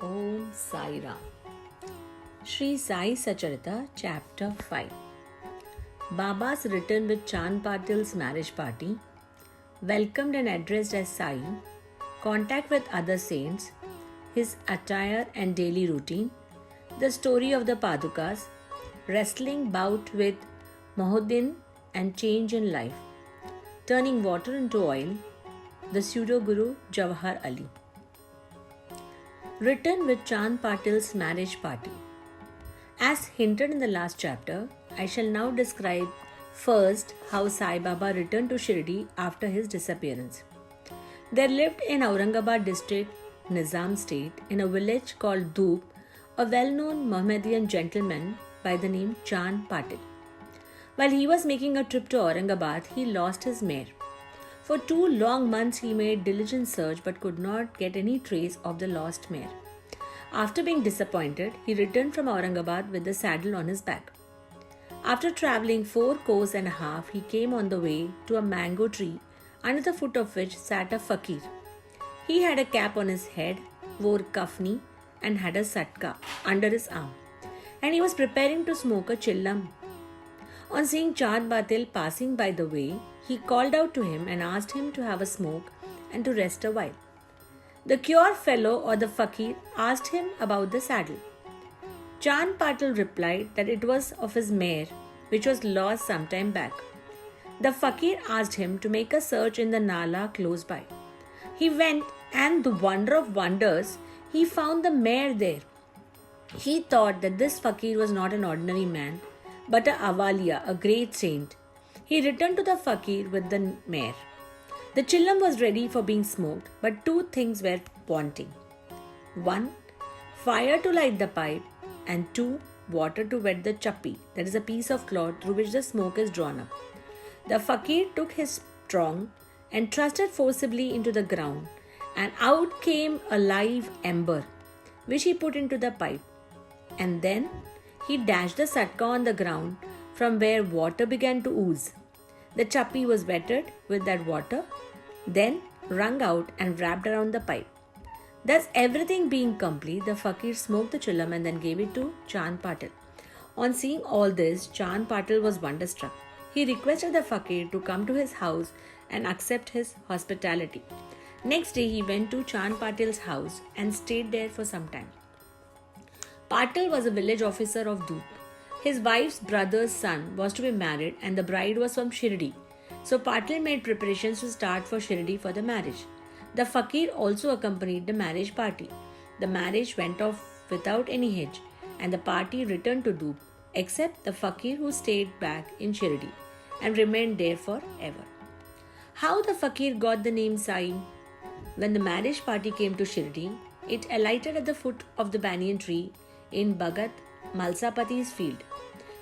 Om Sai Ram. Sri Sai Sacharita, Chapter 5. Baba's return with Chand Patil's marriage party, welcomed and addressed as Sai, contact with other saints, his attire and daily routine, the story of the Padukas, wrestling bout with Mohuddin and change in life, turning water into oil, the pseudo-guru Jawahar Ali. Written with Chand Patil's marriage party. As hinted in the last chapter, I shall now describe first how Sai Baba returned to Shirdi after his disappearance. There lived in Aurangabad district, Nizam state, in a village called Dhoop, a well-known Mohammedan gentleman by the name Chand Patil. While he was making a trip to Aurangabad, he lost his mare. For 2 long months he made diligent search but could not get any trace of the lost mare. After being disappointed, he returned from Aurangabad with the saddle on his back. After travelling 4 kos and a half, he came on the way to a mango tree under the foot of which sat a fakir. He had a cap on his head, wore kafni and had a satka under his arm, and he was preparing to smoke a chillam. On seeing Chand Patil passing by the way, he called out to him and asked him to have a smoke and to rest a while. The cure fellow or the fakir asked him about the saddle. Chand Patil replied that it was of his mare, which was lost some time back. The fakir asked him to make a search in the Nala close by. He went, and the wonder of wonders, he found the mare there. He thought that this fakir was not an ordinary man, but a Awaliya, a great saint. He returned to the fakir with the mare. The chillam was ready for being smoked, but 2 things were wanting. 1. Fire to light the pipe, and 2. Water to wet the chappi, that is a piece of cloth through which the smoke is drawn up. The fakir took his strong and thrust it forcibly into the ground, and out came a live ember, which he put into the pipe. And then he dashed the satka on the ground from where water began to ooze. The chappi was wetted with that water, then wrung out and wrapped around the pipe. Thus, everything being complete, the fakir smoked the chillam and then gave it to Chand Patil. On seeing all this, Chand Patil was wonderstruck. He requested the fakir to come to his house and accept his hospitality. Next day, he went to Chand Patil's house and stayed there for some time. Patil was a village officer of Dhoop. His wife's brother's son was to be married and the bride was from Shirdi. So Patil made preparations to start for Shirdi for the marriage. The fakir also accompanied the marriage party. The marriage went off without any hitch and the party returned to Dhoop, except the fakir who stayed back in Shirdi and remained there forever. How the fakir got the name Sai? When the marriage party came to Shirdi, it alighted at the foot of the banyan tree in Bhagat Malsapati's field,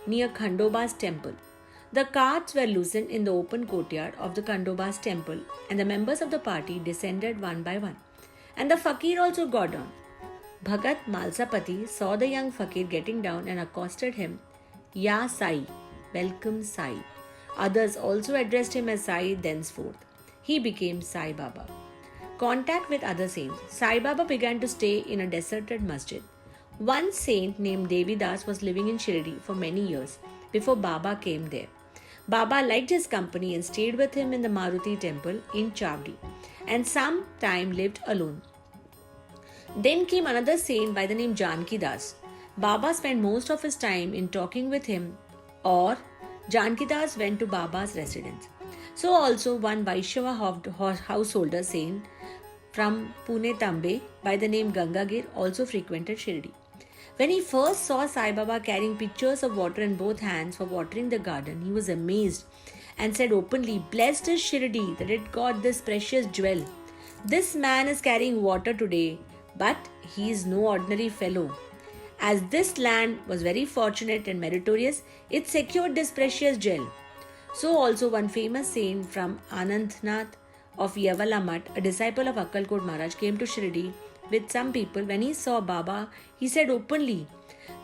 near Khandoba's temple. The carts were loosened in the open courtyard of the Khandoba's temple, and the members of the party descended one by one. And the fakir also got down. Bhagat Malsapati saw the young fakir getting down and accosted him, Ya Sai, welcome Sai. Others also addressed him as Sai thenceforth. He became Sai Baba. Contact with other saints. Sai Baba began to stay in a deserted masjid. One saint named Devidas was living in Shirdi for many years before Baba came there. Baba liked his company and stayed with him in the Maruti temple in Chavdi and some time lived alone. Then came another saint by the name Janki Das. Baba spent most of his time in talking with him, or Janki Das went to Baba's residence. So also one Vaishnava householder saint from Pune Tambe by the name Gangagir also frequented Shirdi. When he first saw Sai Baba carrying pitchers of water in both hands for watering the garden, he was amazed and said openly, Blessed is Shirdi that it got this precious jewel. This man is carrying water today, but he is no ordinary fellow. As this land was very fortunate and meritorious, it secured this precious gem. So also one famous saint from Anantnath of Yavalamat, a disciple of Akkalkot Maharaj, came to Shirdi with some people. When he saw Baba, he said openly,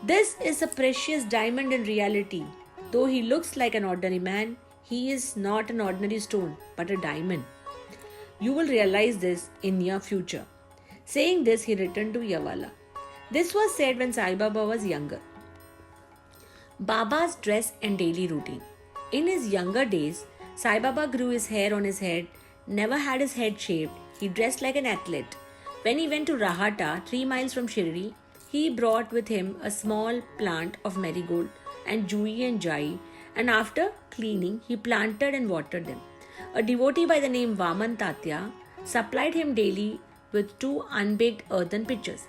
This is a precious diamond in reality. Though he looks like an ordinary man, he is not an ordinary stone, but a diamond. You will realize this in near future. Saying this, he returned to Yavala. This was said when Sai Baba was younger. Baba's dress and daily routine. In his younger days, Sai Baba grew his hair on his head, never had his head shaved. He dressed like an athlete. When he went to Rahata, 3 miles from Shirdi, he brought with him a small plant of marigold and jui and jai, and after cleaning, he planted and watered them. A devotee by the name Vaman Tatya supplied him daily with 2 unbaked earthen pitchers.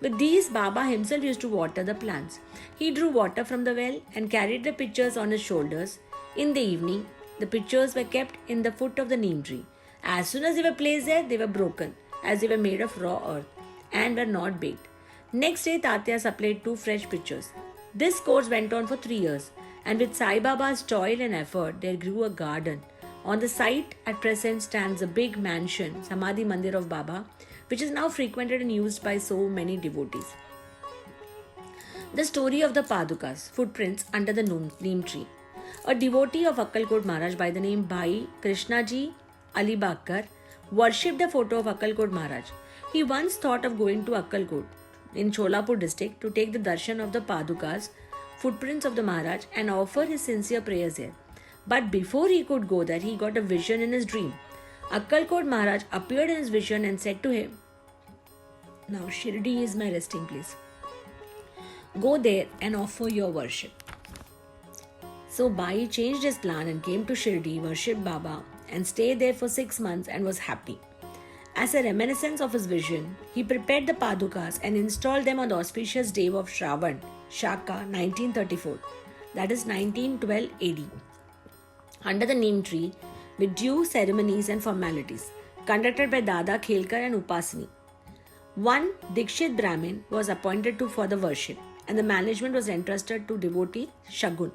With these, Baba himself used to water the plants. He drew water from the well and carried the pitchers on his shoulders. In the evening, the pitchers were kept in the foot of the neem tree. As soon as they were placed there, they were broken, as they were made of raw earth and were not baked. Next day, Tatya supplied 2 fresh pitchers. This course went on for 3 years, and with Sai Baba's toil and effort, there grew a garden. On the site at present stands a big mansion, Samadhi Mandir of Baba, which is now frequented and used by so many devotees. The story of the Padukas, footprints under the neem tree. A devotee of Akkalkot Maharaj by the name Bhai Krishnaji Alibakar worshipped the photo of Akkalkot Maharaj. He once thought of going to Akkalkot in Cholapur district to take the darshan of the Padukas, footprints of the Maharaj, and offer his sincere prayers there. But before he could go there, he got a vision in his dream. Akkalkot Maharaj appeared in his vision and said to him, "Now Shirdi is my resting place. Go there and offer your worship." So Bai changed his plan and came to Shirdi, worshipped Baba, and stayed there for 6 months and was happy. As a reminiscence of his vision, he prepared the Padukas and installed them on the auspicious day of Shravan, Shaka 1934, that is 1912 AD, under the neem tree with due ceremonies and formalities, conducted by Dada Khelkar and Upasani. One Dikshit Brahmin was appointed for the worship, and the management was entrusted to devotee Shagun.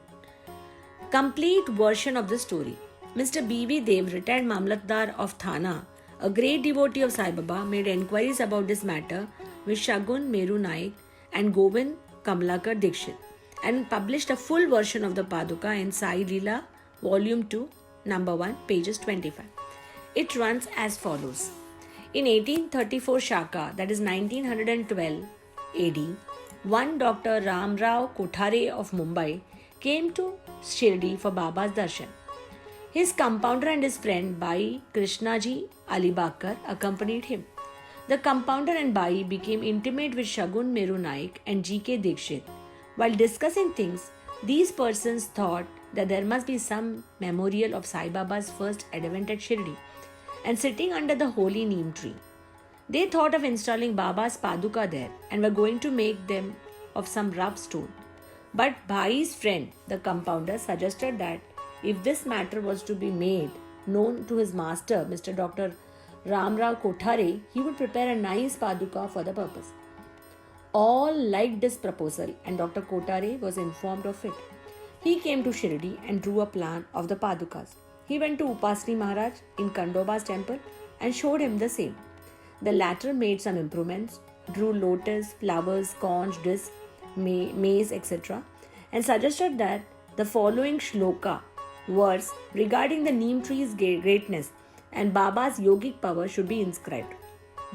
Complete version of the story. Mr. B.V. Dev, retired Mamlatdar of Thana, a great devotee of Sai Baba, made enquiries about this matter with Shagun Meru Naik and Govind Kamlakar Dikshit, and published a full version of the Paduka in Sai Leela, Volume 2, Number 1, pages 25. It runs as follows. In 1834 Shaka, that is 1912 AD, one Dr. Ramrao Kothare of Mumbai came to Shirdi for Baba's darshan. His compounder and his friend Bai Krishnaji Alibakar accompanied him. The compounder and Bai became intimate with Shagun Meru Naik and G.K. Dikshit. While discussing things, these persons thought that there must be some memorial of Sai Baba's first advent at Shirdi and sitting under the holy neem tree. They thought of installing Baba's Paduka there and were going to make them of some rough stone. But Bhai's friend, the compounder, suggested that if this matter was to be made known to his master, Mr. Dr. Ramrao Kothare, he would prepare a nice Paduka for the purpose. All liked this proposal, and Dr. Kothare was informed of it. He came to Shirdi and drew a plan of the Padukas. He went to Upasani Maharaj in Kandoba's temple and showed him the same. The latter made some improvements, drew lotus, flowers, conch, disc, maize, etc., and suggested that the following shloka, verse regarding the neem tree's greatness and Baba's yogic power should be inscribed.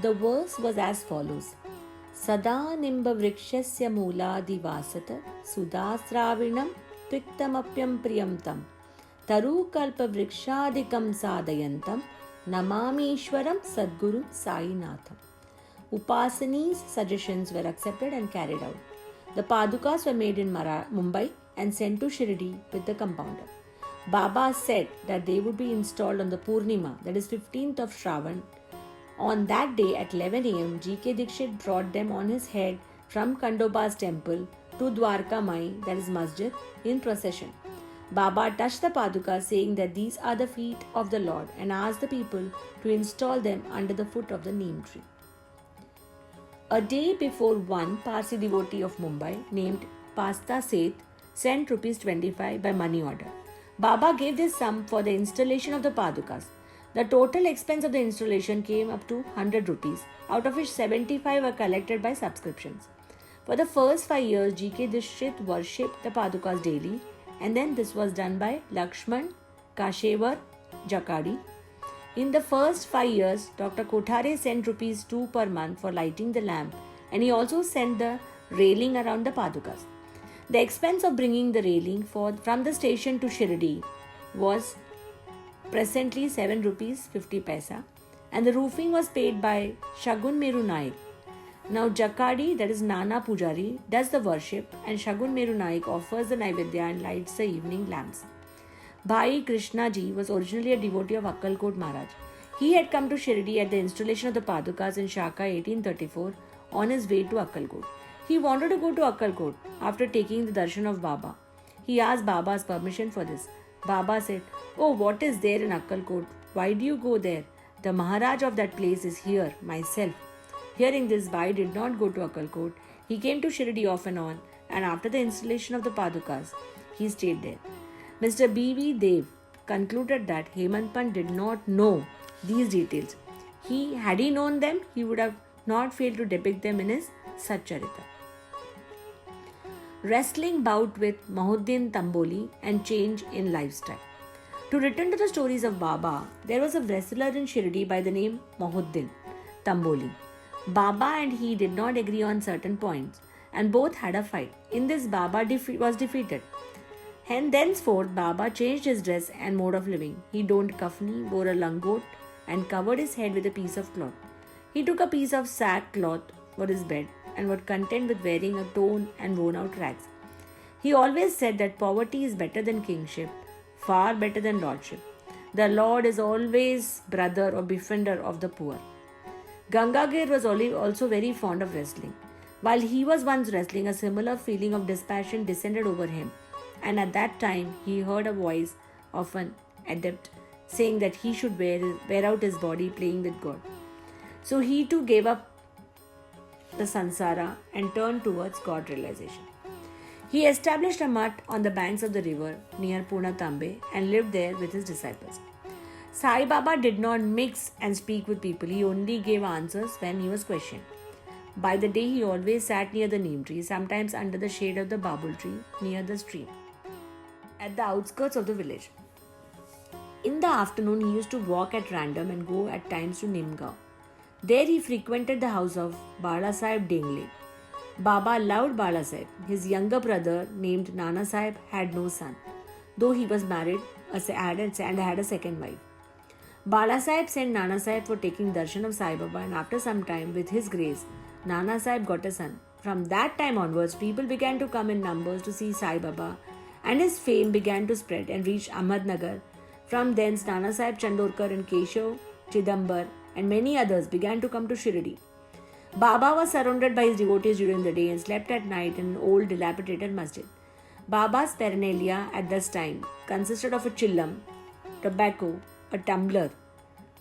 The verse was as follows. Sada nimba vrikshasya mooladivasata sudasravinam twiktamapyam priyamtam tarukalpa vrikshadikam sadayantam namamishwaram sadguru sainatham. Upasani's suggestions were accepted and carried out. The Padukas were made in Mumbai and sent to Shirdi with the compounder. Baba said that they would be installed on the Purnima, that is 15th of Shravan. On that day at 11 am, G.K. Dikshit brought them on his head from Kandoba's temple to Dwarka Mai, that is Masjid, in procession. Baba touched the Paduka, saying that these are the feet of the Lord, and asked the people to install them under the foot of the neem tree. A day before, one Parsi devotee of Mumbai named Pasta Seth sent ₹25 by money order. Baba gave this sum for the installation of the Padukas. The total expense of the installation came up to 100 rupees, out of which 75 were collected by subscriptions. For the first 5 years, G.K. Dikshit worshipped the Padukas daily, and then this was done by Lakshman Kashevar Jakadi. In the first 5 years, Dr. Kothare sent ₹2 per month for lighting the lamp and he also sent the railing around the Padukas. The expense of bringing the railing from the station to Shirdi was presently 7 rupees 50 paisa, and the roofing was paid by Shagun Meru Naik. Now Jakadi, that is Nana Pujari, does the worship, and Shagun Meru Naik offers the Naivedya and lights the evening lamps. Bhai Krishna Ji was originally a devotee of Akkalkot Maharaj. He had come to Shirdi at the installation of the Padukas in Shaka 1834 on his way to Akkalkot. He wanted to go to Akkalkot after taking the darshan of Baba. He asked Baba's permission for this. Baba said, "Oh, what is there in Akkalkot? Why do you go there? The Maharaj of that place is here, myself." Hearing this, Bhai did not go to Akkalkot. He came to Shirdi off and on, and after the installation of the Padukas, he stayed there. Mr. B.V. Dev concluded that Hemant Pant did not know these details. Had he known them, he would have not failed to depict them in his Satcharita. Wrestling bout with Mahuddin Tamboli and change in lifestyle. To return to the stories of Baba, there was a wrestler in Shirdi by the name Mahuddin Tamboli. Baba and he did not agree on certain points, and both had a fight. In this, Baba was defeated. And thenceforth, Baba changed his dress and mode of living. He donned kafni, wore a langot, and covered his head with a piece of cloth. He took a piece of sackcloth for his bed and was content with wearing a torn and worn out rags. He always said that poverty is better than kingship, far better than lordship. The Lord is always brother or defender of the poor. Gangagir was also very fond of wrestling. While he was once wrestling, a similar feeling of dispassion descended over him, and at that time he heard a voice of an adept saying that he should wear out his body playing with God. So he too gave up the sansara and turned towards God realization. He established a mutt on the banks of the river near Punatambe and lived there with his disciples. Sai Baba did not mix and speak with people. He only gave answers when he was questioned. By the day, he always sat near the neem tree, sometimes under the shade of the babul tree near the stream, at the outskirts of the village. In the afternoon, he used to walk at random and go at times to Nimgaon. There he frequented the house of Bala Sahib Dengle. Baba loved Bala Sahib. His younger brother, named Nana Sahib, had no son, though he was married and had a second wife. Bala Sahib sent Nana Sahib for taking darshan of Sai Baba, and after some time, with his grace, Nana Sahib got a son. From that time onwards, people began to come in numbers to see Sai Baba, and his fame began to spread and reach Ahmednagar. From thence, Nana Sahib Chandorkar and Keshav Chidambar and many others began to come to Shirdi. Baba was surrounded by his devotees during the day and slept at night in an old dilapidated masjid. Baba's paraphernalia at this time consisted of a chillam, tobacco, a tumbler,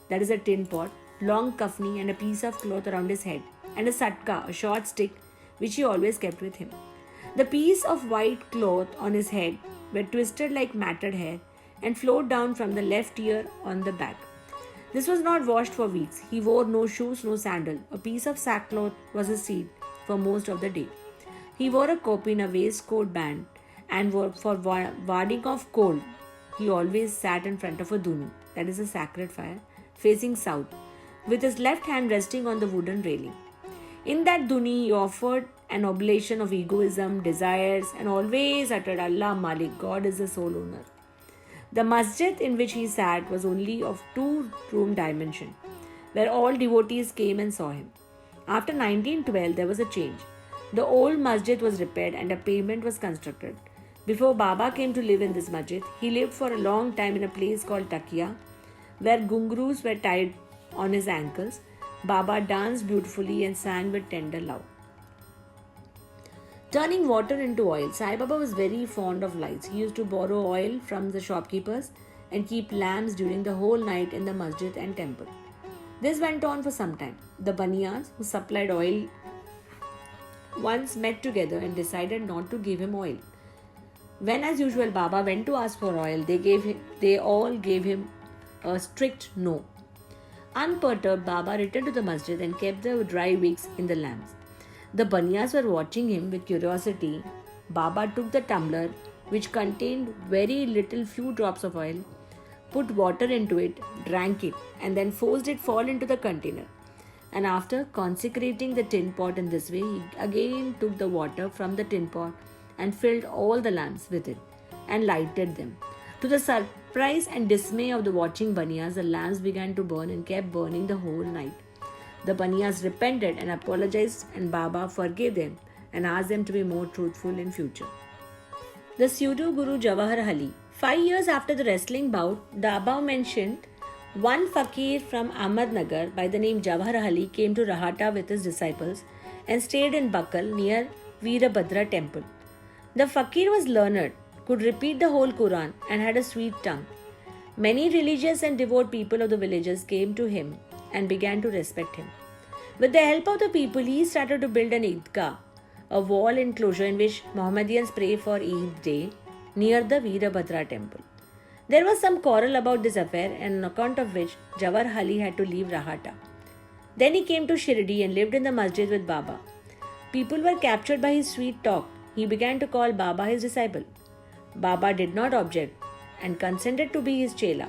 that is a tin pot, long kafni and a piece of cloth around his head, and a satka, a short stick, which he always kept with him. The piece of white cloth on his head were twisted like matted hair and flowed down from the left ear on the back. This was not washed for weeks. He wore no shoes, no sandal. A piece of sackcloth was his seat for most of the day. He wore a kopin, a waistcoat band, and for warding off cold, he always sat in front of a duni, that is a sacred fire, facing south, with his left hand resting on the wooden railing. In that duni, he offered an oblation of egoism, desires, and always uttered Allah Malik, God is the sole owner. The masjid in which he sat was only of 2-room dimension, where all devotees came and saw him. After 1912, there was a change. The old masjid was repaired and a pavement was constructed. Before Baba came to live in this masjid, he lived for a long time in a place called Takia, where gungrus were tied on his ankles. Baba danced beautifully and sang with tender love. Turning water into oil, Sai Baba was very fond of lights. He used to borrow oil from the shopkeepers and keep lamps during the whole night in the masjid and temple. This went on for some time. The Baniyas, who supplied oil, once met together and decided not to give him oil. When, as usual, Baba went to ask for oil, they all gave him a strict no. Unperturbed, Baba returned to the masjid and kept the dry wicks in the lamps. The Baniyas were watching him with curiosity. Baba took the tumbler, which contained very few drops of oil, put water into it, drank it, and then forced it fall into the container. And after consecrating the tin pot in this way, he again took the water from the tin pot and filled all the lamps with it and lighted them. To the surprise and dismay of the watching Baniyas, the lamps began to burn and kept burning the whole night. The Baniyas repented and apologized, and Baba forgave them and asked them to be more truthful in future. The pseudo Guru Jawahar Ali. 5 years after the wrestling bout, the above mentioned one fakir from Ahmednagar by the name Jawahar Ali came to Rahata with his disciples and stayed in Bakal near Veerabhadra temple. The fakir was learned, could repeat the whole Quran and had a sweet tongue. Many religious and devout people of the villages came to him and began to respect him. With the help of the people, he started to build an Eidgah, a wall enclosure in which Mohammedans pray for Eid day near the Veerabhadra temple. There was some quarrel about this affair, and on account of which Jawahar Ali had to leave Rahata. Then he came to Shirdi and lived in the masjid with Baba. People were captured by his sweet talk. He began to call Baba his disciple. Baba did not object and consented to be his chela.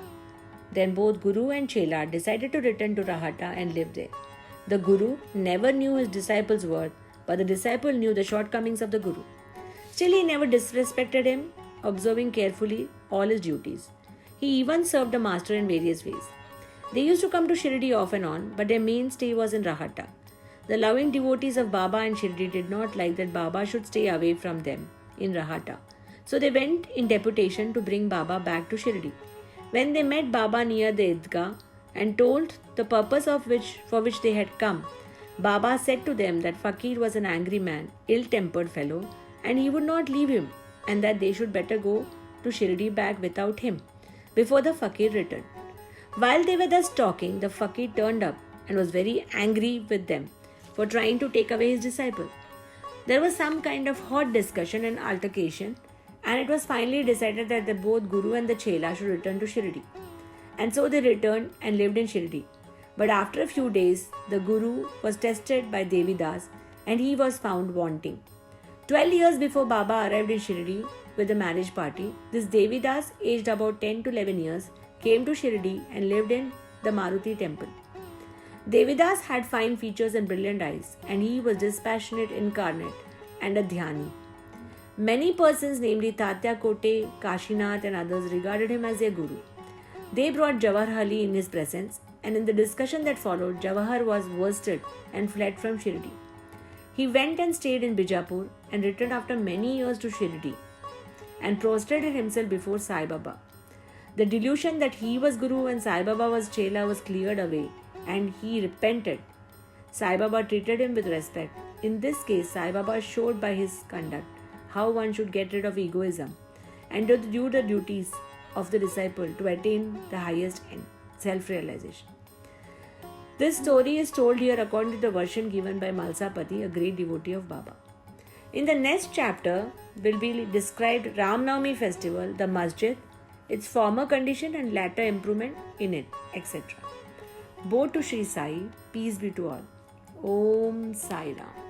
Then both Guru and chela decided to return to Rahata and live there. The Guru never knew his disciple's worth, but the disciple knew the shortcomings of the Guru. Still, he never disrespected him, observing carefully all his duties. He even served the master in various ways. They used to come to Shirdi off and on, but their mainstay was in Rahata. The loving devotees of Baba and Shirdi did not like that Baba should stay away from them in Rahata. So they went in deputation to bring Baba back to Shirdi. When they met Baba near the Eidgah and told the purpose for which they had come, Baba said to them that Fakir was an angry man, ill-tempered fellow, and he would not leave him, and that they should better go to Shirdi back without him before the Fakir returned. While they were thus talking, the Fakir turned up and was very angry with them for trying to take away his disciple. There was some kind of hot discussion and altercation, and it was finally decided that both Guru and the Chela should return to Shirdi. And so they returned and lived in Shirdi. But after a few days, the Guru was tested by Devidas and he was found wanting. 12 years before Baba arrived in Shirdi with the marriage party, this Devidas, aged about 10 to 11 years, came to Shirdi and lived in the Maruti temple. Devidas had fine features and brilliant eyes, and he was dispassionate, incarnate, and a dhyani. Many persons, namely Tatya Kote, Kashinath, and others, regarded him as their guru. They brought Jawahar Ali in his presence, and in the discussion that followed, Jawahar was worsted and fled from Shirdi. He went and stayed in Bijapur and returned after many years to Shirdi and prostrated himself before Sai Baba. The delusion that he was Guru and Sai Baba was Chela was cleared away, and he repented. Sai Baba treated him with respect. In this case, Sai Baba showed by his conduct how one should get rid of egoism and to do the duties of the disciple to attain the highest end, self-realization. This story is told here according to the version given by Malsapati, a great devotee of Baba. In the next chapter will be described Ram Navami festival, the masjid, its former condition and latter improvement in it, etc. Bow to Sri Sai, peace be to all. Om Sai Ram.